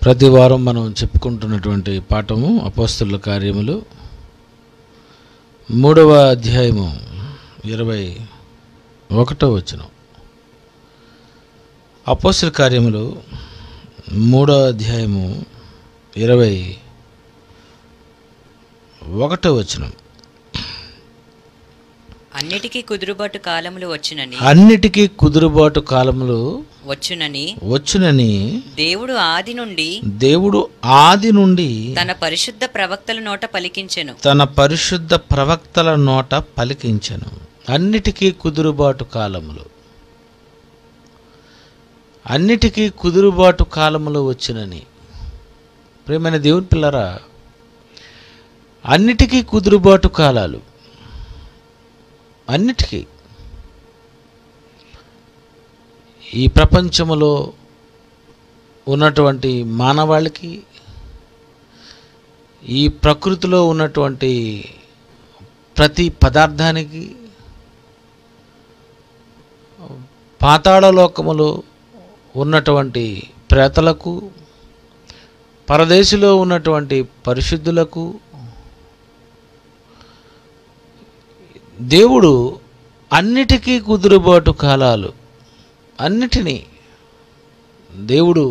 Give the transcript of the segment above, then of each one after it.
ప్రతి వారం మనం చెప్పుకుంటున్నటువంటి పాఠము అపోస్తలుల కార్యములు 3వ అధ్యాయము 21వ వచనం. అపోస్తలుల కార్యములు 3వ అధ్యాయము 21వ వచనం. అన్నిటికీ కుదురుబాటు కాలములు వచ్చునని దేవుడు ఆది నుండి తన పరిశుద్ధ ప్రవక్తల నోట పలికించెను. అన్నిటికీ కుదురుబాటు కాలములు వచ్చునని. ప్రియమైన దేవుని పిల్లరా, అన్నిటికీ కుదురుబాటు కాలాలు, అన్నిటికీ. ఈ ప్రపంచములో ఉన్నటువంటి మానవాళికి, ఈ ప్రకృతిలో ఉన్నటువంటి ప్రతి పదార్థానికి, పాతాళలోకములో ఉన్నటువంటి ప్రేతలకు, పరదేశిలో ఉన్నటువంటి పరిశుద్ధులకు దేవుడు అన్నిటికీ కుదురుబాటు కాలాలు, అన్నిటినీ దేవుడు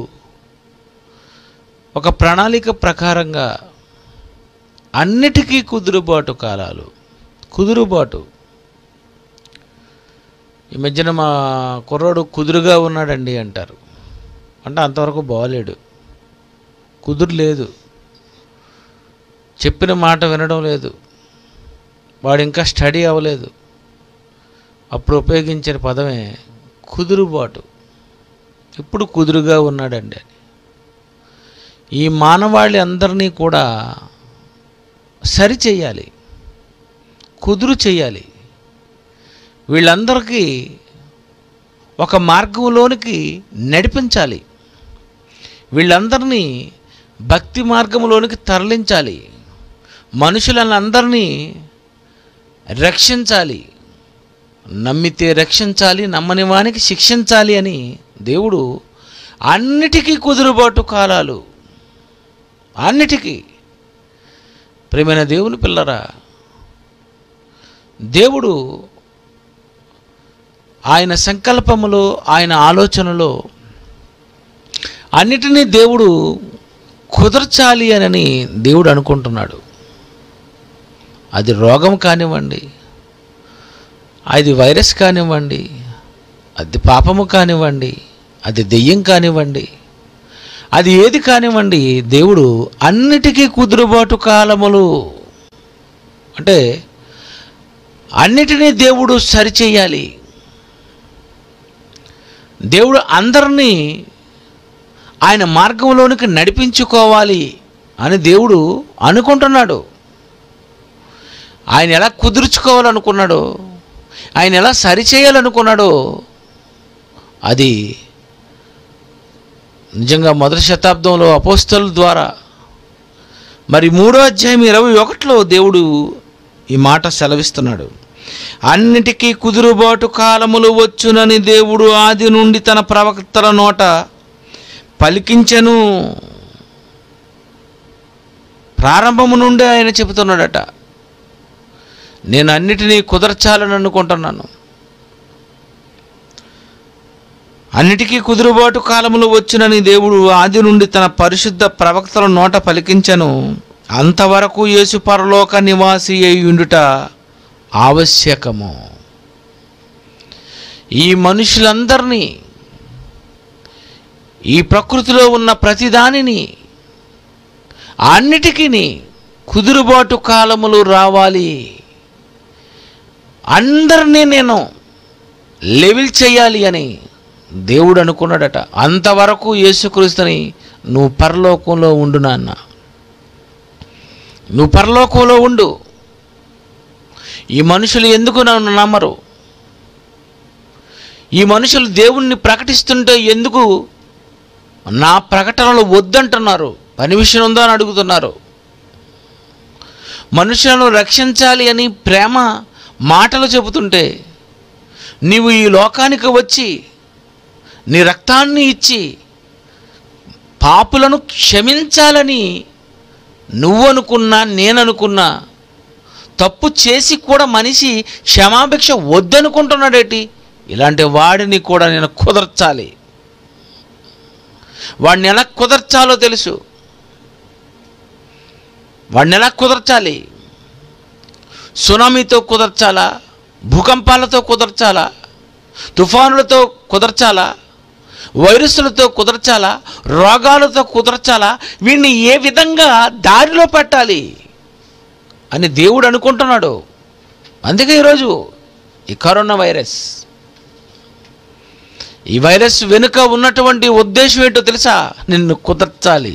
ఒక ప్రణాళిక ప్రకారంగా అన్నిటికీ కుదురుబాటు కాలాలు. కుదురుబాటు. ఈ మధ్యన మా కుర్రోడు కుదురుగా ఉన్నాడండి అంటారు. అంటే అంతవరకు బాగలేడు, కుదురు లేదు, చెప్పిన మాట వినడం లేదు, వాడు ఇంకా స్టడీ అవ్వలేదు. అప్పుడు ఉపయోగించిన పదమే కుదురుబాటు. ఇప్పుడు కుదురుగా ఉన్నాడండి అని. ఈ మానవాళి అందరినీ కూడా సరి చేయాలి, కుదురు చేయాలి. వీళ్ళందరికీ ఒక మార్గంలోనికి నడిపించాలి, వీళ్ళందరినీ భక్తి మార్గంలోనికి తరలించాలి, మనుషులందరినీ రక్షించాలి. నమ్మితే రక్షించాలి, నమ్మని వానికి శిక్షించాలి అని దేవుడు అన్నిటికీ కుదురుబాటు కాలాలు, అన్నిటికీ. ప్రియమైన దేవుని పిల్లరా, దేవుడు ఆయన సంకల్పములో, ఆయన ఆలోచనలో అన్నిటినీ దేవుడు కుదర్చాలి అని దేవుడు అనుకుంటున్నాడు. అది రోగం కానివ్వండి, అది వైరస్ కానివ్వండి, అది పాపము కానివ్వండి, అది దెయ్యం కానివ్వండి, అది ఏది కానివ్వండి, దేవుడు అన్నిటికీ కుదురుబాటు కాలములు అంటే అన్నిటినీ దేవుడు సరిచేయాలి. దేవుడు అందరినీ ఆయన మార్గంలోనికి నడిపించుకోవాలి అని దేవుడు అనుకుంటున్నాడు. ఆయన ఎలా కుదుర్చుకోవాలనుకున్నాడో, ఆయన ఎలా సరిచేయాలనుకున్నాడో అది నిజంగా మొదటి శతాబ్దంలో అపోస్తలుల ద్వారా, మరి 3వ అధ్యాయం 21లో దేవుడు ఈ మాట సెలవిస్తున్నాడు. అన్నిటికీ కుదురుబాటు కాలములు వచ్చునని దేవుడు ఆది నుండి తన ప్రవక్తల నోట పలికించెను. ప్రారంభము నుండి ఆయన చెబుతున్నాడట, నేను అన్నిటినీ కుదర్చాలని అనుకుంటున్నాను. అన్నిటికీ కుదురుబాటు కాలములు వచ్చునని దేవుడు ఆది నుండి తన పరిశుద్ధ ప్రవక్తల నోట పలికించెను. అంతవరకు యేసు పరలోక నివాసి అయి ఉండుట ఆవశ్యకము. ఈ మనుషులందరినీ, ఈ ప్రకృతిలో ఉన్న ప్రతిదానిని, అన్నిటికీ కుదురుబాటు కాలములు రావాలి. అందరినీ నేను లెవెల్ చేయాలి అని దేవుడు అనుకున్నాడట. అంతవరకు యేసుక్రీస్తుని నువ్వు పరలోకంలో ఉండు నాన్న, నువ్వు పరలోకంలో ఉండు. ఈ మనుషులు ఎందుకు నన్ను నమ్మరు? ఈ మనుషులు దేవుణ్ణి ప్రకటిస్తుంటే ఎందుకు నా ప్రకటనలు వద్దంటున్నారు? పని విషయం ఉందో అని అడుగుతున్నారు. మనుషులను రక్షించాలి అని ప్రేమ మాటలు చెబుతుంటే నీవు ఈ లోకానికి వచ్చి నీ రక్తాన్ని ఇచ్చి పాపులను క్షమించాలని నువ్వు అనుకున్నా, నేననుకున్నా, తప్పు చేసి కూడా మనిషి క్షమాభిక్ష వద్దనుకుంటున్నాడేటి? ఇలాంటి వాడిని కూడా నేను కుదర్చాలి. వాడిని ఎలా కుదర్చాలో తెలుసు. వాడిని ఎలా కుదర్చాలి? సునామీతో కుదర్చాలా? భూకంపాలతో కుదర్చాలా? తుఫానులతో కుదర్చాలా? వైరస్లతో కుదర్చాలా? రోగాలతో కుదర్చాలా? వీడిని ఏ విధంగా దారిలో పెట్టాలి అని దేవుడు అనుకుంటున్నాడు. అందుకే ఈరోజు ఈ కరోనా వైరస్, ఈ వైరస్ వెనుక ఉన్నటువంటి ఉద్దేశం ఏంటో తెలుసా? నిన్ను కుదర్చాలి.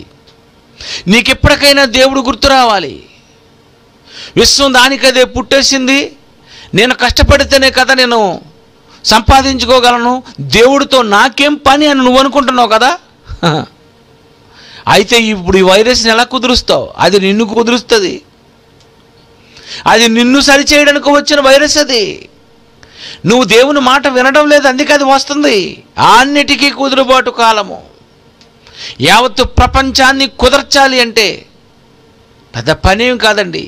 నీకెప్పటికైనా దేవుడు గుర్తు రావాలి. విశ్వం దానికదే పుట్టేసింది. నేను కష్టపడితేనే కదా నేను సంపాదించుకోగలను, దేవుడితో నాకేం పని అని నువ్వు అనుకుంటున్నావు కదా. అయితే ఇప్పుడు ఈ వైరస్ని ఎలా కుదురుస్తావు? అది నిన్ను కుదురుస్తుంది. అది నిన్ను సరిచేయడానికి వచ్చిన వైరస్ అది. నువ్వు దేవుని మాట వినడం లేదు, అందుకే అది వస్తుంది. అన్నిటికీ కుదురుబాటు కాలము. యావత్తు ప్రపంచాన్ని కుదర్చాలి అంటే పెద్ద పనేం కాదండి.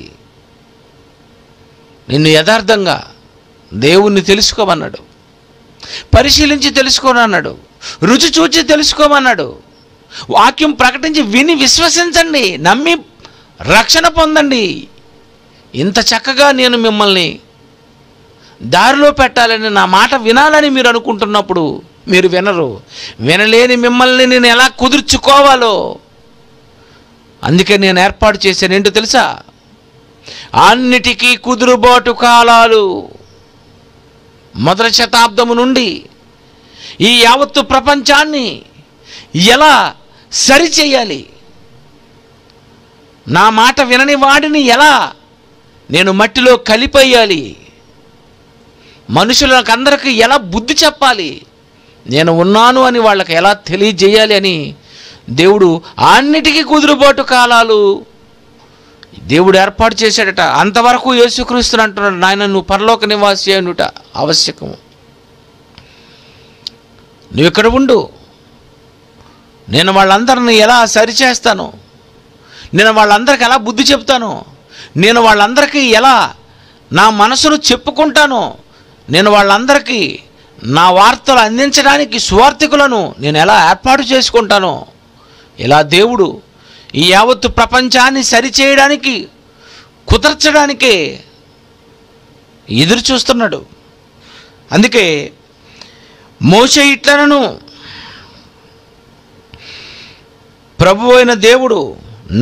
నిన్ను యథార్థంగా దేవుణ్ణి తెలుసుకోమన్నాడు, పరిశీలించి తెలుసుకోనన్నాడు, రుచి చూచి తెలుసుకోమన్నాడు. వాక్యం ప్రకటించి విని విశ్వసించండి, నమ్మి రక్షణ పొందండి. ఇంత చక్కగా నేను మిమ్మల్ని దారిలో పెట్టాలని, నా మాట వినాలని మీరు అనుకుంటున్నప్పుడు మీరు వినరు. వినలేని మిమ్మల్ని నేను ఎలా కుదుర్చుకోవాలో అందుకే నేను ఏర్పాటు చేశాను. ఏంటో తెలుసా? అన్నిటికీ కుదురుబాటు కాలాలు. మొదటి శతాబ్దము నుండి ఈ యావత్తు ప్రపంచాన్ని ఎలా సరిచేయాలి, నా మాట వినని వాడిని ఎలా నేను మట్టిలో కలిపేయాలి, మనుషులకు అందరికీ ఎలా బుద్ధి చెప్పాలి, నేను ఉన్నాను అని వాళ్ళకి ఎలా తెలియజేయాలి అని దేవుడు అన్నిటికీ కుదురుబాటు కాలాలు దేవుడు ఏర్పాటు చేశాడట. అంతవరకు యేసుక్రీస్తుని అంటున్నాడు, నాయన నువ్వు పరలోక నివాసి అనుట ఆవశ్యకము. నువ్వు ఇక్కడ ఉండు, నేను వాళ్ళందరిని ఎలా సరిచేస్తాను, నేను వాళ్ళందరికీ ఎలా బుద్ధి చెప్తాను, నేను వాళ్ళందరికీ ఎలా నా మనసును చెప్పుకుంటాను, నేను వాళ్ళందరికీ నా వార్తలు అందించడానికి సువార్థికులను నేను ఎలా ఏర్పాటు చేసుకుంటానో, ఇలా దేవుడు ఈ యావత్తు ప్రపంచాన్ని సరిచేయడానికి, కుదర్చడానికే ఎదురు చూస్తున్నాడు. అందుకే మోషే ఇట్లనను, ప్రభువు అయిన దేవుడు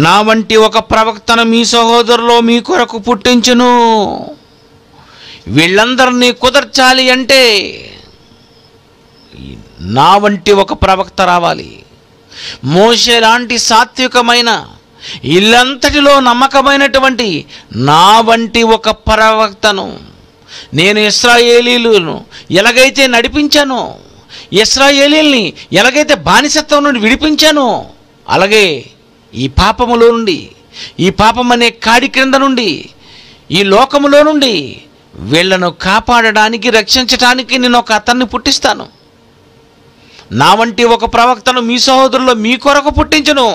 నా వంటి ఒక ప్రవక్తను మీ సహోదరులో మీ కొరకు పుట్టించును. వీళ్ళందరినీ కుదర్చాలి అంటే నా వంటి ఒక ప్రవక్త రావాలి. మోషే లాంటి సాత్వికమైన, ఇల్లంతటిలో నమ్మకమైనటువంటి నా వంటి ఒక ప్రవక్తను నేను ఇశ్రాయేలీయులను ఎలాగైతే నడిపించానో, ఇశ్రాయేలీయుల్ని ఎలాగైతే బానిసత్వం నుండి విడిపించానో, అలాగే ఈ పాపములో నుండి, ఈ పాపం అనే కాడి క్రింద నుండి, ఈ లోకములో నుండి వీళ్లను కాపాడడానికి, రక్షించడానికి నేను ఒక అతన్ని పుట్టిస్తాను. నా వంటి ఒక ప్రవక్తను మీ సహోదరులో మీ కొరకు పుట్టించును.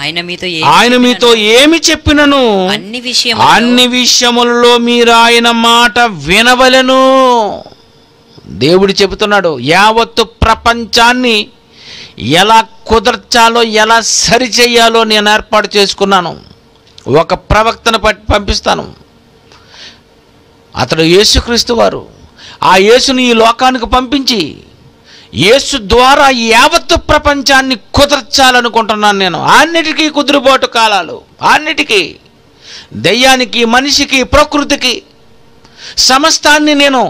ఆయన మీతో ఏమి చెప్పినను అన్ని విషయములలో మీరు ఆయన మాట వినవలెను. దేవుడు చెబుతున్నాడు, యావత్తు ప్రపంచాన్ని ఎలా కుదర్చాలో, ఎలా సరిచేయాలో నేను ఏర్పాటు చేసుకున్నాను. ఒక ప్రవక్తను పంపిస్తాను. అతడు యేసుక్రీస్తు వారు. ఆ యేసుని ఈ లోకానికి పంపించి యేసు ద్వారా యావత్తు ప్రపంచాన్ని కుదర్చాలనుకుంటున్నాను నేను. అన్నిటికీ కుదురుబాటు కాలాలు, అన్నిటికీ, దయ్యానికి, మనిషికి, ప్రకృతికి, సమస్తాన్ని నేను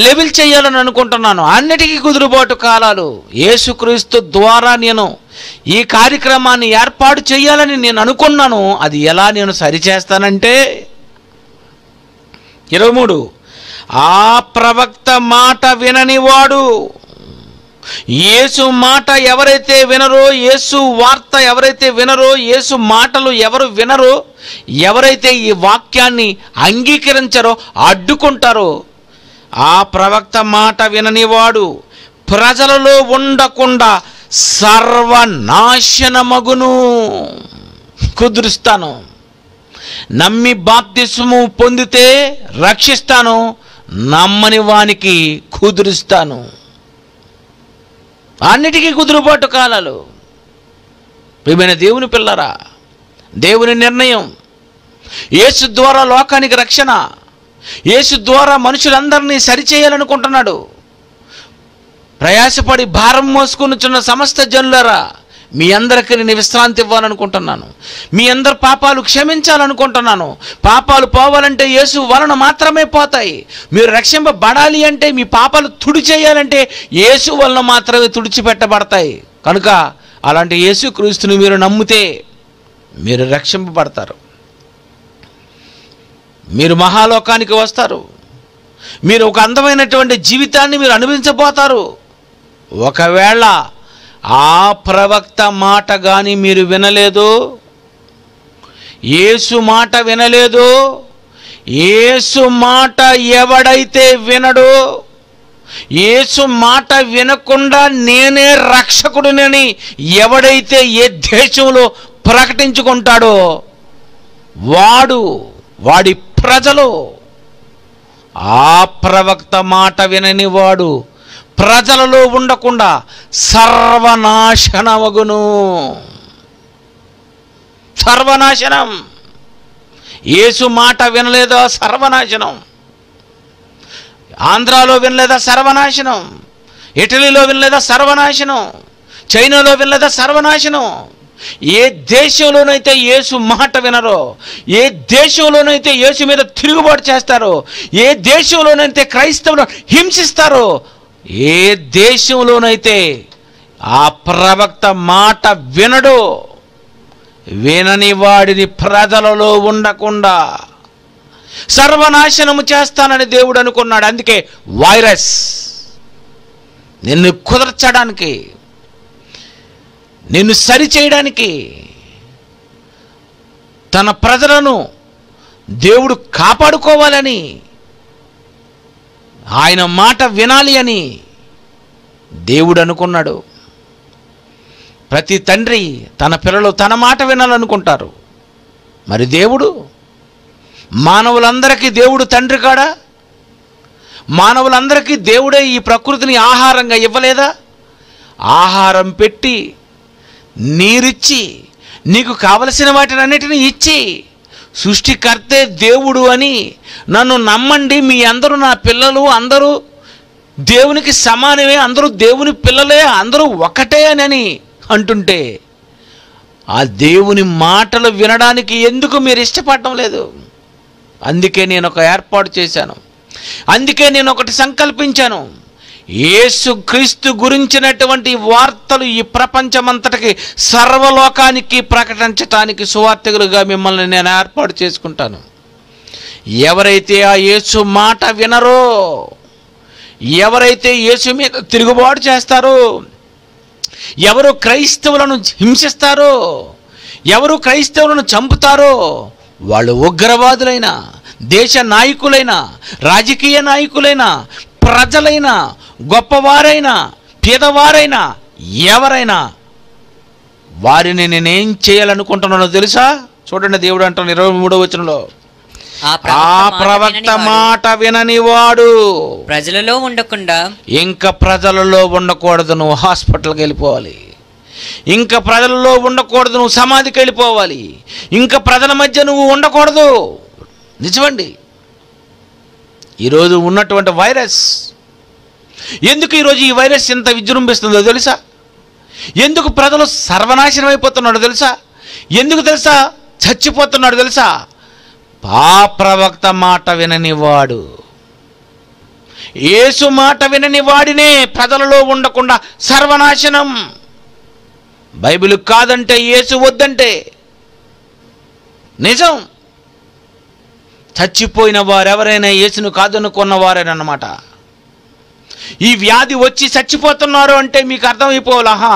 లెవెల్ చేయాలని అనుకుంటున్నాను. అన్నిటికీ కుదురుబాటు కాలాలు. యేసుక్రీస్తు ద్వారా నేను ఈ కార్యక్రమాన్ని ఏర్పాటు చేయాలని నేను అనుకున్నాను. అది ఎలా నేను సరిచేస్తానంటే 23, ఆ ప్రవక్త మాట విననివాడు, యేసు మాట ఎవరైతే వినరో, యేసు వార్త ఎవరైతే వినరో, యేసు మాటలు ఎవరు వినరో, ఎవరైతే ఈ వాక్యాన్ని అంగీకరించారో, అడ్డుకుంటారో, ఆ ప్రవక్త మాట విననివాడు ప్రజలలో ఉండకుండా సర్వనాశనమగును. కుదురుస్తాను. నమ్మి బాప్తిస్మము పొందితే రక్షిస్తాను, నమ్మని వానికి కుదురుస్తాను. అన్నిటికీ కుదురుబాటు కాలాలు. ప్రియమైన దేవుని పిల్లరా, దేవుని నిర్ణయం. యేసు ద్వారా లోకానికి రక్షణ. యేసు ద్వారా మనుషులందరినీ సరిచేయాలనుకుంటున్నాడు. ప్రయాసపడి భారం మోసుకొనుచున్న సమస్త జనులారా, మీ అందరికీ నేను విశ్రాంతి ఇవ్వాలనుకుంటున్నాను. మీ అందరి పాపాలు క్షమించాలనుకుంటున్నాను. పాపాలు పోవాలంటే యేసు వలన మాత్రమే పోతాయి. మీరు రక్షింపబడాలి అంటే, మీ పాపాలు తుడిచేయాలంటే యేసు వలన మాత్రమే తుడిచిపెట్టబడతాయి. కనుక అలాంటి యేసు క్రీస్తుని మీరు నమ్మితే మీరు రక్షింపబడతారు. మీరు మహాలోకానికి వస్తారు. మీరు ఒక అందమైనటువంటి జీవితాన్ని మీరు అనుభవించబోతారు. ఒకవేళ ఆ ప్రవక్త మాట కానీ మీరు వినలేదు, యేసు మాట వినలేదు, యేసు మాట ఎవడైతే వినడో, యేసు మాట వినకుండా నేనే రక్షకుడినని ఎవడైతే ఏ దేశంలో ప్రకటించుకుంటాడో వాడి ప్రజలు, ఆ ప్రవక్త మాట వినని వాడు ప్రజలలో ఉండకుండా సర్వనాశనమగును. సర్వనాశనం. యేసు మాట వినలేదా సర్వనాశనం. ఆంధ్రాలో వినలేదా సర్వనాశనం. ఇటలీలో వినలేదా సర్వనాశనం. చైనాలో వినలేదా సర్వనాశనం. ఏ దేశంలోనైతే యేసు మాట వినరో, ఏ దేశంలోనైతే యేసు మీద తిరుగుబాటు చేస్తారో, ఏ దేశంలోనైతే క్రైస్తవులు హింసిస్తారో, ఏ దేశంలోనైతే ఆ ప్రవక్త మాట వినడో, వినని వాడిని ప్రజలలో ఉండకుండా సర్వనాశనము చేస్తానని దేవుడు అనుకున్నాడు. అందుకే వైరస్ నిన్ను కుదర్చడానికి, నిన్ను సరిచేయడానికి, తన ప్రజలను దేవుడు కాపాడుకోవాలని, ఆయన మాట వినాలి అని దేవుడు అనుకున్నాడు. ప్రతి తండ్రి తన పిల్లలు తన మాట వినాలనుకుంటారు. మరి దేవుడు మానవులందరికీ దేవుడు తండ్రి కాడా? మానవులందరికీ దేవుడే ఈ ప్రకృతిని ఆహారంగా ఇవ్వలేదా? ఆహారం పెట్టి, నీరిచ్చి, నీకు కావలసిన వాటినన్నిటిని ఇచ్చి, సృష్టికర్తే దేవుడు అని నన్ను నమ్మండి, మీ అందరూ నా పిల్లలు, అందరూ దేవునికి సమానమే, అందరూ దేవుని పిల్లలే, అందరూ ఒకటే అని అంటుంటే ఆ దేవుని మాటలు వినడానికి ఎందుకు మీరు ఇష్టపడటం లేదు? అందుకే నేను ఒక ఏర్పాటు చేశాను. అందుకే నేను ఒకటి సంకల్పించాను. యేసు క్రీస్తు గురించినటువంటి వార్తలు ఈ ప్రపంచమంతటికి, సర్వలోకానికి ప్రకటించటానికి సువార్తికులుగా మిమ్మల్ని నేను ఏర్పాటు చేసుకుంటాను. ఎవరైతే ఆ యేసు మాట వినరో, ఎవరైతే యేసు మీద తిరుగుబాటు చేస్తారో, ఎవరు క్రైస్తవులను హింసిస్తారో, ఎవరు క్రైస్తవులను చంపుతారో, వాళ్ళు ఉగ్రవాదులైన, దేశ నాయకులైన, రాజకీయ నాయకులైన, ప్రజలైన, గొప్పవారైనా పేదవారైనా ఎవరైనా, వారిని నేనేం చేయాలనుకుంటున్నానో తెలుసా? చూడండి, దేవుడు అంటాను 23వ వచనంలో, ఆ ప్రవక్త మాట వినని వాడు ప్రజలలో ఉండకుండా, ఇంకా ప్రజలలో ఉండకూడదు, నువ్వు హాస్పిటల్కి వెళ్ళిపోవాలి. ఇంకా ప్రజలలో ఉండకూడదు, నువ్వు సమాధికి వెళ్ళిపోవాలి. ఇంకా ప్రజల మధ్య నువ్వు ఉండకూడదు. నిజమండి, ఈరోజు ఉన్నటువంటి వైరస్, ఎందుకు ఈరోజు ఈ వైరస్ ఎంత విజృంభిస్తుందో తెలుసా? ఎందుకు ప్రజలు సర్వనాశనం అయిపోతున్నాడో తెలుసా? ఎందుకు తెలుసా చచ్చిపోతున్నాడు తెలుసా? ఆ ప్రవక్త మాట వినని వాడు, యేసు మాట వినని వాడినే ప్రజలలో ఉండకుండా సర్వనాశనం. బైబిల్ కాదంటే, యేసు వద్దంటే నిజం. చచ్చిపోయిన వారెవరైనా యేసును కాదనుకున్న వారేనన్నమాట. ఈ వ్యాధి వచ్చి చచ్చిపోతున్నారు అంటే మీకు అర్థమైపోవాలహా,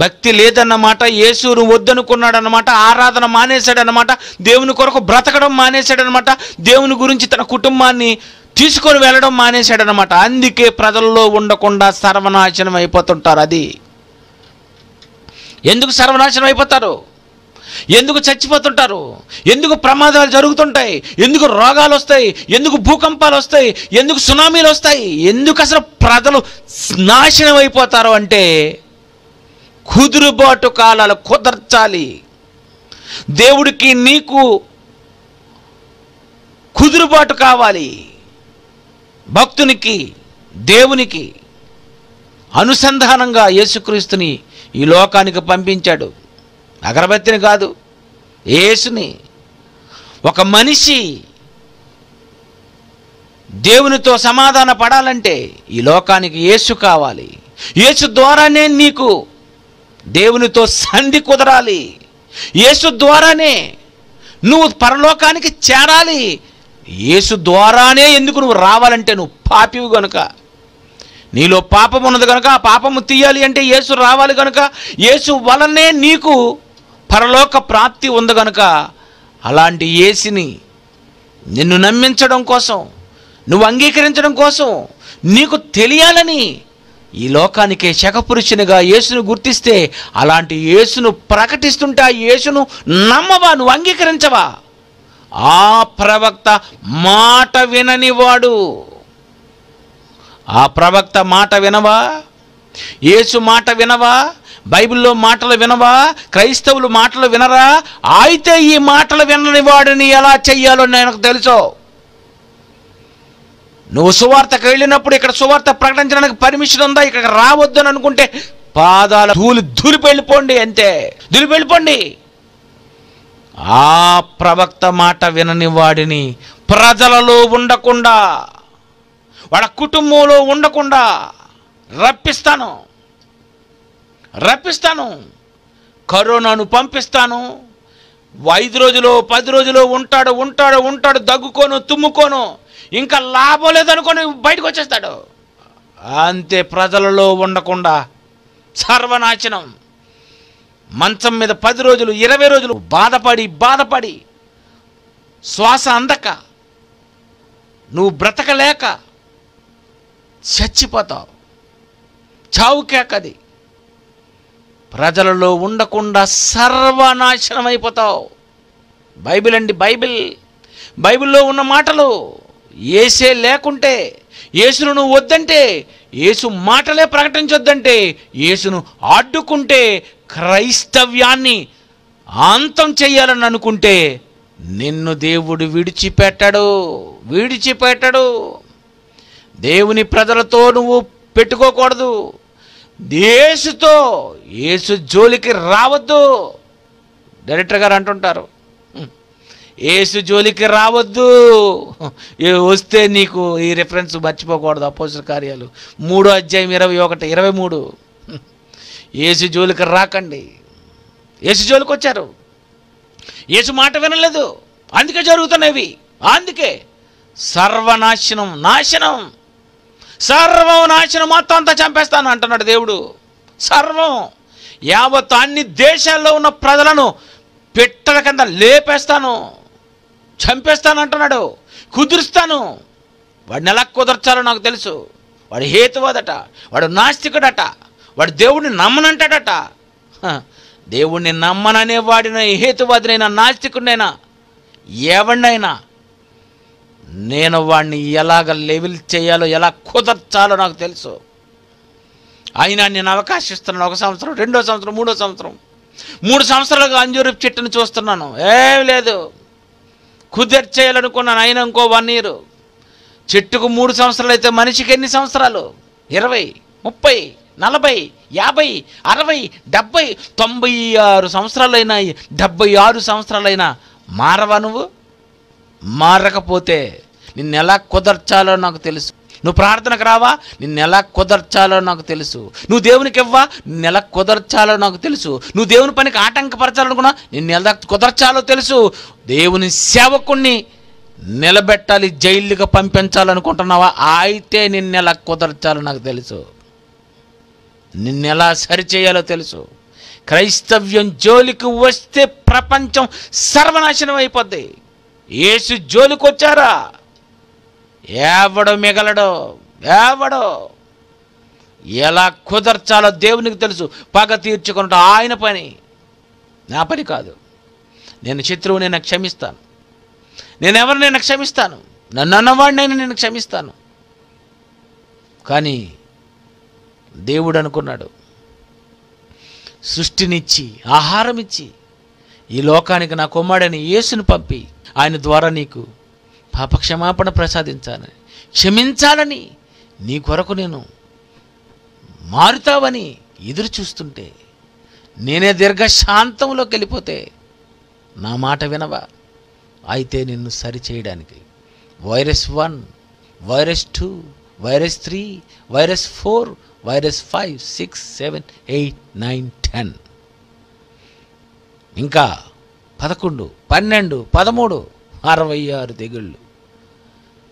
భక్తి లేదన్నమాట, యేసును వద్దనుకున్నాడన్నమాట, ఆరాధన మానేశాడన్నమాట, దేవుని కొరకు బ్రతకడం మానేశాడన్నమాట, దేవుని గురించి తన కుటుంబాన్ని తీసుకొని వెళ్ళడం మానేశాడనమాట. అందుకే ప్రజల్లో ఉండకుండా సర్వనాశనం అయిపోతుంటారు. అది ఎందుకు సర్వనాశనం అయిపోతారు? ఎందుకు చచ్చిపోతుంటారు? ఎందుకు ప్రమాదాలు జరుగుతుంటాయి? ఎందుకు రోగాలు వస్తాయి? ఎందుకు భూకంపాలు వస్తాయి? ఎందుకు సునామీలు వస్తాయి? ఎందుకు అసలు ప్రజలు నాశనం అయిపోతారు అంటే కుదురుబాటు కాలాలు కుదర్చాలి. దేవుడికి నీకు కుదురుబాటు కావాలి. భక్తునికి దేవునికి అనుసంధానంగా యేసుక్రీస్తుని ఈ లోకానికి పంపించాడు. అగరబత్తిని కాదు, యేసుని. ఒక మనిషి దేవునితో సమాధాన పడాలంటే ఈ లోకానికి యేసు కావాలి. యేసు ద్వారానే నీకు దేవునితో సంధి కుదరాలి. యేసు ద్వారానే నువ్వు పరలోకానికి చేరాలి. యేసు ద్వారానే ఎందుకు నువ్వు రావాలంటే నువ్వు పాపివి గనుక, నీలో పాపం ఉన్నది కనుక ఆ పాపము తీయాలి అంటే యేసు రావాలి కనుక, యేసు వలనే నీకు పరలోక ప్రాప్తి ఉంది కనుక, అలాంటి యేసుని నిన్ను నమ్మించడం కోసం, నువ్వు అంగీకరించడం కోసం, నీకు తెలియాలని ఈ లోకానికే శకపురుషునిగా యేసును గుర్తిస్తే, అలాంటి యేసును ప్రకటిస్తుంటే ఆ యేసును నమ్మవా? నువ్వు అంగీకరించవా? ఆ ప్రవక్త మాట విననివాడు. ఆ ప్రవక్త మాట వినవా? యేసు మాట వినవా? బైబిల్లో మాటలు వినవా? క్రైస్తవులు మాటలు వినరా? అయితే ఈ మాటలు వినని వాడిని ఎలా చెయ్యాలో నాకు తెలుసు. నువ్వు సువార్తకు వెళ్ళినప్పుడు ఇక్కడ సువార్త ప్రకటించడానికి పర్మిషన్ ఉందా? ఇక్కడ రావద్దని అనుకుంటే పాదాల ధూళి వెళ్ళిపోండి, అంతే, ధూళి వెళ్ళిపోండి. ఆ ప్రవక్త మాట వినని వాడిని ప్రజలలో ఉండకుండా, వాళ్ళ కుటుంబంలో ఉండకుండా రప్పిస్తాను. కరోనాను పంపిస్తాను. 5 రోజులు 10 రోజులు ఉంటాడు దగ్గుకోను తుమ్ముకోను, ఇంకా లాభం లేదనుకొని బయటకు వచ్చేస్తాడు. అంతే, ప్రజలలో ఉండకుండా సర్వనాశనం. మంచం మీద 10 రోజులు 20 రోజులు బాధపడి శ్వాస అందక నువ్వు బ్రతకలేక చచ్చిపోతావు. చావు కేకది. ప్రజలలో ఉండకుండా సర్వనాశనం అయిపోతావు. బైబిల్ అండి, బైబిల్లో ఉన్న మాటలు. యేసే లేకుంటే, యేసును నువ్వు వద్దంటే, యేసు మాటలే ప్రకటించొద్దంటే, యేసును అడ్డుకుంటే, క్రైస్తవ్యాన్ని అంతం చెయ్యాలని అనుకుంటే నిన్ను దేవుడు విడిచిపెట్టడు. దేవుని ప్రజలతో నువ్వు పెట్టుకోకూడదు. యేసు జోలికి రావద్దు. డైరెక్టర్ గారు అంటుంటారు, యేసు జోలికి రావద్దు. వస్తే నీకు ఈ రిఫరెన్స్ మర్చిపోకూడదు. అపోస్తలుల కార్యాలు 3:21-23. యేసు జోలికి రాకండి. యేసు జోలికి వచ్చారు, యేసు మాట వినలేదు, అందుకే జరుగుతున్నవి. అందుకే సర్వనాశనం మొత్తం అంతా చంపేస్తాను అంటున్నాడు దేవుడు. సర్వం, యావత్ అన్ని దేశాల్లో ఉన్న ప్రజలను పిట్టల కింద లేపేస్తాను, చంపేస్తాను అంటున్నాడు. కుదురుస్తాను. వాడిని ఎలా కుదర్చాలో నాకు తెలుసు. వాడు హేతువాదట, వాడు నాస్తికుడట, వాడు దేవుడిని నమ్మనంటాడట. దేవుణ్ణి నమ్మననే వాడిన హేతువాదినైనా నాస్తికుడినైనా ఎవడినైనా నేను వాడిని ఎలాగ లెవెల్ చేయాలో, ఎలా కుదర్చాలో నాకు తెలుసు. అయినా నేను అవకాశం ఇస్తున్నాను. 1 సంవత్సరం, 2వ సంవత్సరం, 3వ సంవత్సరం, 3 సంవత్సరాలుగా అంజూరు చెట్టును చూస్తున్నాను. ఏం లేదు, కుదర్చేయాలనుకున్నాను. అయినా ఇంకో 1 year. చెట్టుకు 3 సంవత్సరాలు అయితే మనిషికి ఎన్ని సంవత్సరాలు? 20, 30, 40, 50, 60, 70, 96 సంవత్సరాలైనా, 76 సంవత్సరాలైనా మారవా నువ్వు? మారకపోతే నిన్నెలా కుదర్చాలో నాకు తెలుసు. నువ్వు ప్రార్థనకు రావా? నిన్నెలా కుదర్చాలో నాకు తెలుసు. నువ్వు దేవునికి ఇవ్వా? నిన్నెలా కుదర్చాలో నాకు తెలుసు. నువ్వు దేవుని పనికి ఆటంకపరచాలనుకున్నా నిన్నెలా కుదర్చాలో తెలుసు. దేవుని సేవకుణ్ణి నిలబెట్టాలి, జైలుగా పంపించాలనుకుంటున్నావా? అయితే నిన్నెలా కుదర్చాలో నాకు తెలుసు, నిన్నెలా సరిచేయాలో తెలుసు. క్రైస్తవ్యం జోలికి వస్తే ప్రపంచం సర్వనాశనం అయిపోద్ది. యేసు జోలికి వచ్చారా? ఎవడు మిగలడు. ఎవడు ఎలా కుదర్చాలో దేవునికి తెలుసు. పగ తీర్చుకుంటూ ఆయన పని, నా పని కాదు. నేను శత్రువునైనా క్షమిస్తాను, నేను ఎవరినైనా క్షమిస్తాను, నన్ను అన్నవాడినైనా నేను క్షమిస్తాను. కానీ దేవుడు అనుకున్నాడు, సృష్టినిచ్చి ఆహారం ఇచ్చి ఈ లోకానికి నా కుమారుడైన యేసుని పంపి ఆయన ద్వారా నీకు పాపక్షమాపణ ప్రసాదించాలని, క్షమించాలని, నీ కొరకు నేను మారుతావని ఎదురు చూస్తుంటే, నేనే దీర్ఘశాంతంలోకి వెళ్ళిపోతే నా మాట వినవా? అయితే నిన్ను సరిచేయడానికి virus 1, virus 2, virus 3, virus 4, virus 5, 6, 7, 8, 9, 10, ఇంకా 11, 12, 13, 66 తెగుళ్ళు,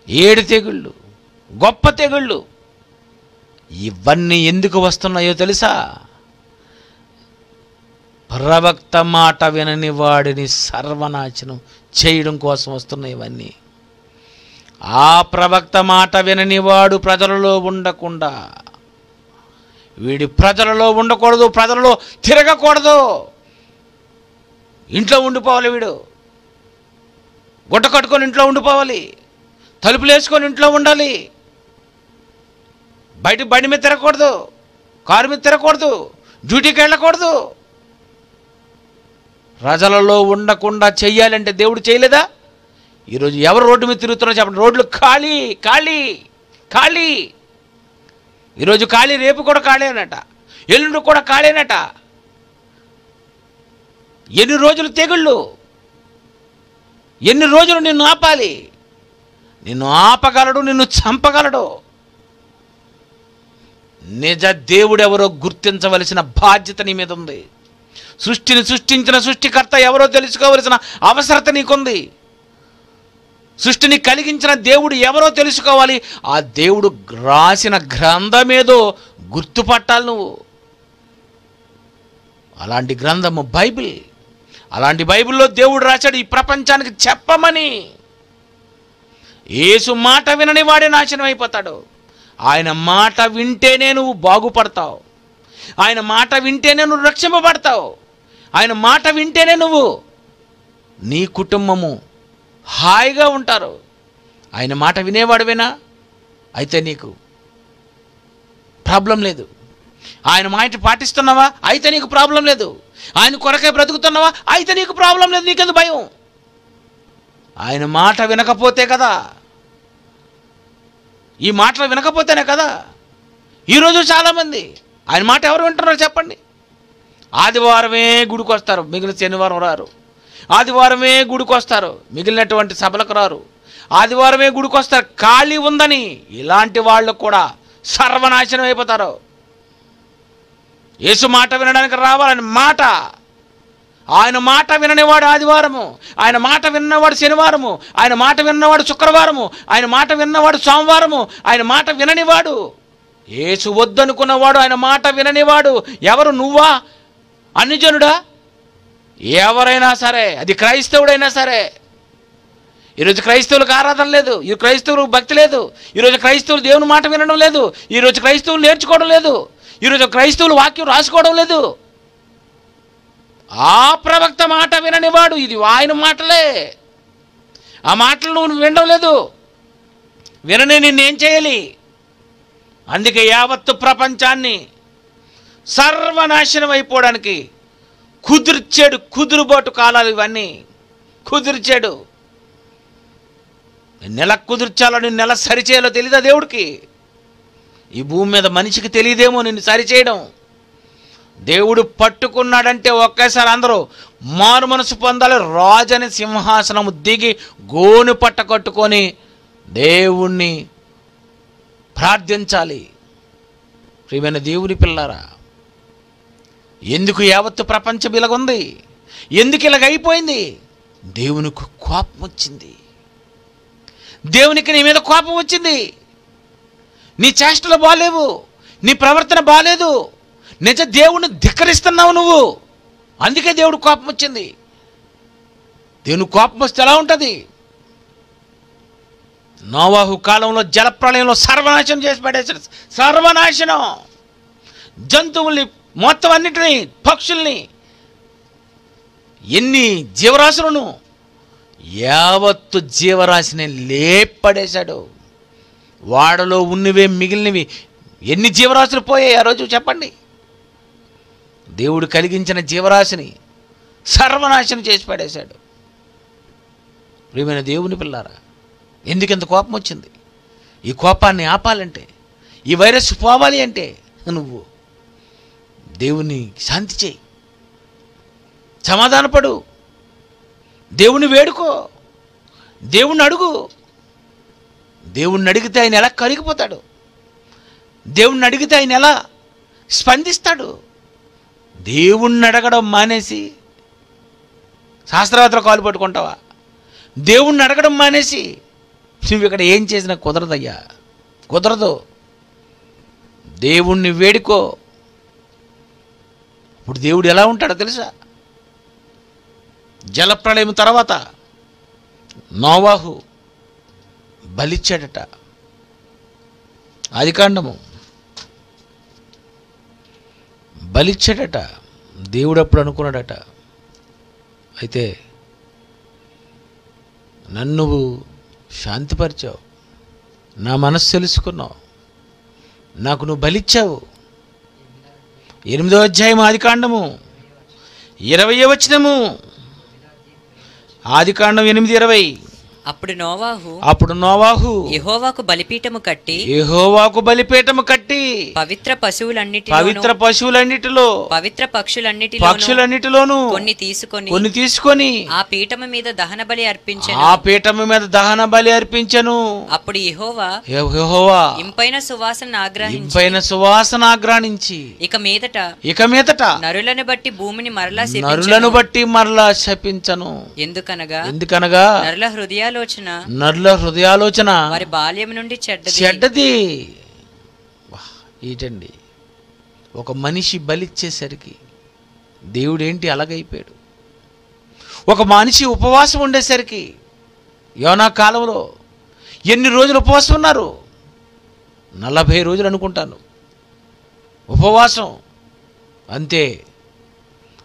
7 తెగుళ్ళు, గొప్ప తెగుళ్ళు. ఇవన్నీ ఎందుకు వస్తున్నాయో తెలుసా? ప్రవక్త మాట వినని వాడిని సర్వనాశనం చేయడం కోసం వస్తున్నాయి ఇవన్నీ. ఆ ప్రవక్త మాట వినని వాడు ప్రజలలో ఉండకుండా, వీడి ప్రజలలో ఉండకూడదు, ప్రజలలో తిరగకూడదు, ఇంట్లో ఉండిపోవాలి. వీడు గుట్ట కట్టుకొని ఇంట్లో ఉండిపోవాలి, తలుపులు వేసుకొని ఇంట్లో ఉండాలి, బయట బండి మీద తిరగకూడదు, కారు మీద తిరగకూడదు, డ్యూటీకి వెళ్ళకూడదు. ప్రజలలో ఉండకుండా చెయ్యాలంటే దేవుడు చేయలేదా? ఈరోజు ఎవరు రోడ్డు మీద తిరుగుతున్నారో చెప్పండి. రోడ్లు ఖాళీ ఖాళీ ఖాళీ. ఈరోజు ఖాళీ, రేపు కూడా ఖాళీనట, ఎల్లుండి కూడా ఖాళీనట. ఎన్ని రోజులు తెగుళ్ళు, ఎన్ని రోజులు నిన్ను ఆపాలి? నిన్ను ఆపగలడు, నిన్ను చంపగలడు. నిజ దేవుడెవరో గుర్తించవలసిన బాధ్యత నీ మీద ఉంది. సృష్టిని సృష్టించిన సృష్టికర్త ఎవరో తెలుసుకోవలసిన అవసరత నీకుంది. సృష్టిని కలిగించిన దేవుడు ఎవరో తెలుసుకోవాలి. ఆ దేవుడు రాసిన గ్రంథమేదో గుర్తుపట్టాలి నువ్వు. అలాంటి గ్రంథము బైబిల్. అలాంటి బైబిల్లో దేవుడు రాశాడు ఈ ప్రపంచానికి చెప్పమని. యేసు మాట వినని వాడే నాశనం అయిపోతాడు. ఆయన మాట వింటేనే నువ్వు బాగుపడతావు. ఆయన మాట వింటేనే నువ్వు రక్షింపబడతావు. ఆయన మాట వింటేనే నువ్వు, నీ కుటుంబము హాయిగా ఉంటారు. ఆయన మాట వినేవాడువేనా? అయితే నీకు ప్రాబ్లం లేదు. ఆయన మాట పాటిస్తున్నావా? అయితే నీకు ప్రాబ్లం లేదు. ఆయన కొరకే బ్రతుకుతున్నావా? అయితే నీకు ప్రాబ్లం లేదు. నీకెందుకు భయం? ఆయన మాట వినకపోతే కదా, ఈ మాటలు వినకపోతేనే కదా ఈరోజు చాలామంది ఆయన మాట ఎవరు వింటున్నారు చెప్పండి? ఆదివారమే గుడికి వస్తారు, మిగిలిన శనివారం రారు. ఆదివారమే గుడికి వస్తారు, మిగిలినటువంటి సభలకు రారు. ఆదివారమే గుడికి వస్తారు ఖాళీ ఉందని. ఇలాంటి వాళ్ళు కూడా సర్వనాశనం అయిపోతారు. యేసు మాట వినడానికి రావాలని మాట. ఆయన మాట విననివాడు ఆదివారము, ఆయన మాట విన్నవాడు శనివారము, ఆయన మాట విన్నవాడు శుక్రవారము, ఆయన మాట విన్నవాడు సోమవారము. ఆయన మాట విననివాడు, యేసు వద్దనుకున్నవాడు, ఆయన మాట విననివాడు ఎవరు? నువ్వా? అన్యజనుడా? ఎవరైనా సరే, అది క్రైస్తవుడైనా సరే. ఈరోజు క్రైస్తవులకు ఆరాధన లేదు, ఈ క్రైస్తవులకు భక్తి లేదు, ఈరోజు క్రైస్తవులు దేవుని మాట వినడం లేదు, ఈరోజు క్రైస్తవులు నేర్చుకోవడం లేదు, ఈరోజు క్రైస్తవులు వాక్యం రాసుకోవడం లేదు. ఆ ప్రవక్త మాట విననివాడు, ఇది ఆయన మాటలే. ఆ మాటలు నువ్వు వినడం లేదు. వినని నిన్నేం చేయాలి? అందుకే యావత్తు ప్రపంచాన్ని సర్వనాశనం అయిపోవడానికి కుదిర్చాడు. కుదురుబాటు కాలాలు ఇవన్నీ కుదిర్చాడు. నెల కుదిర్చాలో, నిన్ను నెల సరిచేయాలో తెలీదా దేవుడికి? ఈ భూమి మీద మనిషికి తెలియదేమో నిన్ను సరిచేయడం. దేవుడు పట్టుకున్నాడంటే ఒకేసారి అందరూ మారు మనసు పొందాలి. రాజని సింహాసనము దిగి గోను పట్ట కట్టుకొని దేవుణ్ణి ప్రార్థించాలి. ప్రియమైన దేవుని పిల్లారా, ఎందుకు యావత్తు ప్రపంచం ఇలాగుంది? ఎందుకు ఇలాగైపోయింది? దేవునికి కోపం వచ్చింది. దేవునికి నీ మీద కోపం వచ్చింది. నీ చేష్టలు బాలేవు, నీ ప్రవర్తన బాలేదు, నిజ దేవుణ్ణి ధిక్కరిస్తున్నావు నువ్వు. అందుకే దేవుడు కోపం వచ్చింది. దేవుని కోపం వస్తే ఎలా ఉంటుంది? నోవాహు కాలంలో జలప్రళయంలో సర్వనాశనం చేసి పడేశాడు. సర్వనాశనం, జంతువుల్ని మొత్తం అన్నిటినీ, పక్షుల్ని, ఎన్ని జీవరాశులను, యావత్తు జీవరాశిని లేపడేశాడు. వాడలో ఉన్నవే మిగిలినవి ఎన్ని జీవరాశులు పోయాయి ఆ రోజు చెప్పండి? దేవుడు కలిగించిన జీవరాశిని సర్వనాశనం చేసి పడేశాడు. ప్రియమైన దేవుని పిల్లారా, ఎందుకింత కోపం వచ్చింది? ఈ కోపాన్ని ఆపాలంటే, ఈ వైరస్ పోవాలి అంటే నువ్వు దేవుని శాంతి చేయి, సమాధానపడు, దేవుని వేడుకో, దేవుణ్ణి అడుగు. దేవుణ్ణి అడిగితే ఆయన ఎలా కరిగిపోతాడు? దేవుణ్ణి అడిగితే ఆయన ఎలా స్పందిస్తాడు? దేవుణ్ణి అడగడం మానేసి శాస్త్రవేత్తలు కాలు పట్టుకుంటావా? దేవుణ్ణి అడగడం మానేసి నువ్వు ఇక్కడ ఏం చేసినా కుదరదయ్యా, కుదరదు. దేవుణ్ణి వేడుకో. ఇప్పుడు దేవుడు ఎలా ఉంటాడో తెలుసా? జలప్రళయం తర్వాత నోవాహు బలిచ్చాడట. ఆదికాండము బలిచ్చాడట. దేవుడు అప్పుడు అనుకున్నాడట, అయితే నన్ను శాంతిపరిచావు, నా మనస్సు తెలుసుకున్నావు, నాకు నువ్వు బలిచ్చావు. 8వ అధ్యాయం ఆదికాండము 20వ వచనము. ఆదికాండం 8:20. అప్పుడు నోవాహు యెహోవాకు బలిపీఠము కట్టి పవిత్ర పశువులన్నిటిలో పవిత్ర పక్షులన్నిటిలోను కొన్ని తీసుకొని ఆ పీఠము మీద దహన బలి అర్పించెను. అప్పుడు యెహోవా ఇంపైన సువాసన ఆగ్రహించి ఇక మీదట నరులను బట్టి భూమిని మరలా శపించను. ఎందుకనగా నరుల హృదయాలోచన వారి బాల్యం నుండి చెడ్డది. ఏంటండి, ఒక మనిషి బలిచ్చేసరికి దేవుడేంటి అలాగైపోయాడు? ఒక మనిషి ఉపవాసం ఉండేసరికి, యోనా కాలంలో ఎన్ని రోజులు ఉపవాసం ఉన్నారు? 40 రోజులు అనుకుంటాను ఉపవాసం. అంతే.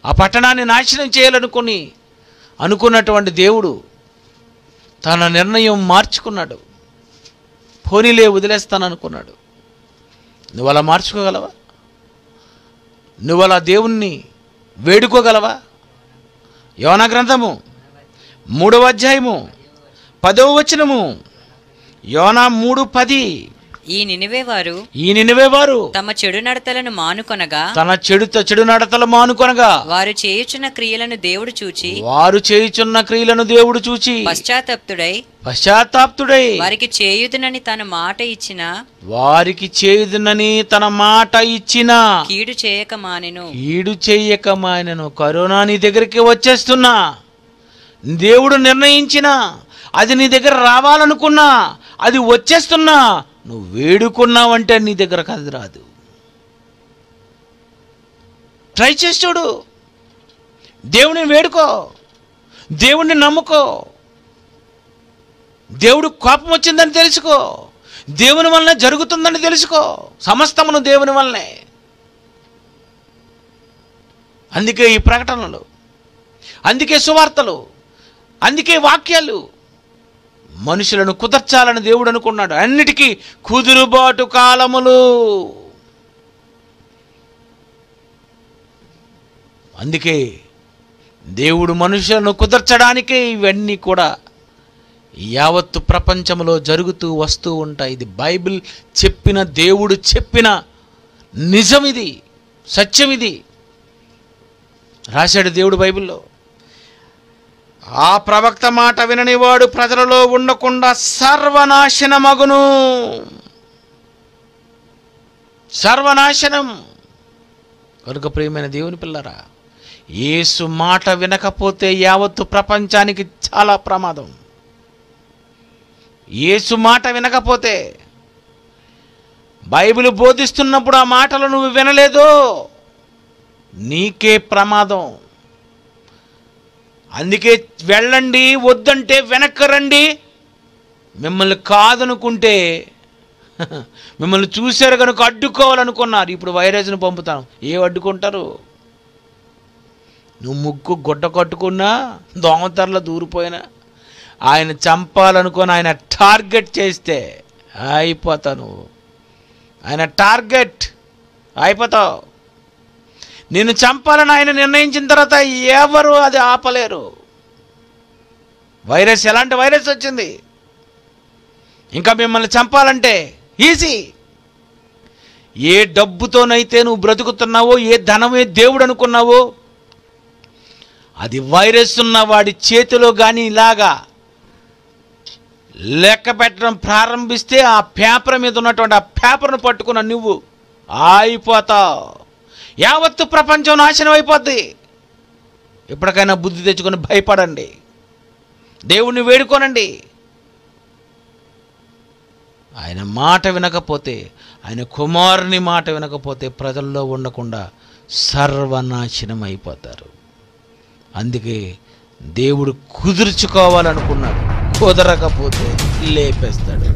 ఆ పట్టణాన్ని నాశనం అనుకున్నటువంటి దేవుడు తన నిర్ణయం మార్చుకున్నాడు. పోనీలే వదిలేస్తాననుకున్నాడు. నువ్వు అలా మార్చుకోగలవా? నువ్వు అలా దేవుణ్ణి వేడుకోగలవా? యోనా గ్రంథము 3వ అధ్యాయము 10వ వచనము. యోనా 3:10. ఈ నినివేవారు తమ చెడు నడతలను మానుకొనగా వారు చేయుచున్న క్రియలను దేవుడు చూచి పశ్చాత్తాప్తుడై వారికి చేయుదునని తన మాట ఇచ్చిన కీడు చేయక మానెను. కరోనా నీ దగ్గరికి వచ్చేస్తున్నా, దేవుడు నిర్ణయించిన, అది నీ దగ్గర రావాలనుకున్నా, అది వచ్చేస్తున్నా, నువ్వు వేడుకున్నావంటే నీ దగ్గరకు అది రాదు. ట్రై చేసి చూడు. దేవుని వేడుకో, దేవుణ్ణి నమ్ముకో. దేవుడు కోపం వచ్చిందని తెలుసుకో, దేవుని వల్లనే జరుగుతుందని తెలుసుకో. సమస్తమును దేవుని వల్లనే. అందుకే ఈ ప్రకటనలు, అందుకే సువార్తలు, అందుకే వాక్యాలు. మనుషులను కుదర్చాలని దేవుడు అనుకున్నాడు. అన్నిటికీ కుదురుబాటు కాలములు. అందుకే దేవుడు మనుషులను కుదర్చడానికే ఇవన్నీ కూడా యావత్తు ప్రపంచంలో జరుగుతూ వస్తూ ఉంటాయి. ఇది బైబిల్ చెప్పిన, దేవుడు చెప్పిన నిజం, ఇది సత్యం, ఇది రాశాడు దేవుడు బైబిల్లో. ఆ ప్రవక్త మాట విననివాడు ప్రజలలో ఉండకుండా సర్వనాశనమగును. సర్వనాశనం. కనుక ప్రియమైన దేవుని పిల్లరా, యేసు మాట వినకపోతే యావత్తు ప్రపంచానికి చాలా ప్రమాదం. యేసు మాట వినకపోతే, బైబిల్ బోధిస్తున్నప్పుడు ఆ మాటలు నువ్వు వినలేదో నీకే ప్రమాదం. అందుకే వెళ్ళండి, వద్దంటే వెనక్కి రండి. మిమ్మల్ని కాదనుకుంటే మిమ్మల్ని చూశారు కనుక అడ్డుకోవాలనుకున్నారు. ఇప్పుడు వైరస్ను పంపుతాను. అడ్డుకుంటారు? నువ్వు ముక్కు గుడ్డ కట్టుకున్నా, దోమతెరలో దూరిపోయినా, ఆయన చంపాలనుకొని ఆయన టార్గెట్ చేస్తే అయిపోతావు. ఆయన టార్గెట్ అయిపోతావు. నిన్ను చంపాలని ఆయన నిర్ణయించిన తర్వాత ఎవరు అది ఆపలేరు. వైరస్ ఎలాంటి వైరస్ వచ్చింది? ఇంకా మిమ్మల్ని చంపాలంటే ఈజీ. ఏ డబ్బుతోనైతే నువ్వు బ్రతుకుతున్నావో, ఏ ధనమే దేవుడు అనుకున్నావో, అది వైరస్ ఉన్న వాడి చేతిలో కానీ ఇలాగా లెక్క పెట్టడం ప్రారంభిస్తే ఆ పేపర్ మీద ఉన్నటువంటి ఆ పేపర్ను పట్టుకున్న నువ్వు అయిపోతావు. యావత్తు ప్రపంచం నాశనం అయిపోద్ది. ఎప్పటికైనా బుద్ధి తెచ్చుకొని భయపడండి, దేవుణ్ణి వేడుకోనండి. ఆయన మాట వినకపోతే, ఆయన కుమారుని మాట వినకపోతే ప్రజల్లో ఉండకుండా సర్వనాశనం అయిపోతారు. అందుకే దేవుడు కుదుర్చుకోవాలనుకున్నాడు, కుదరకపోతే లేపేస్తాడు.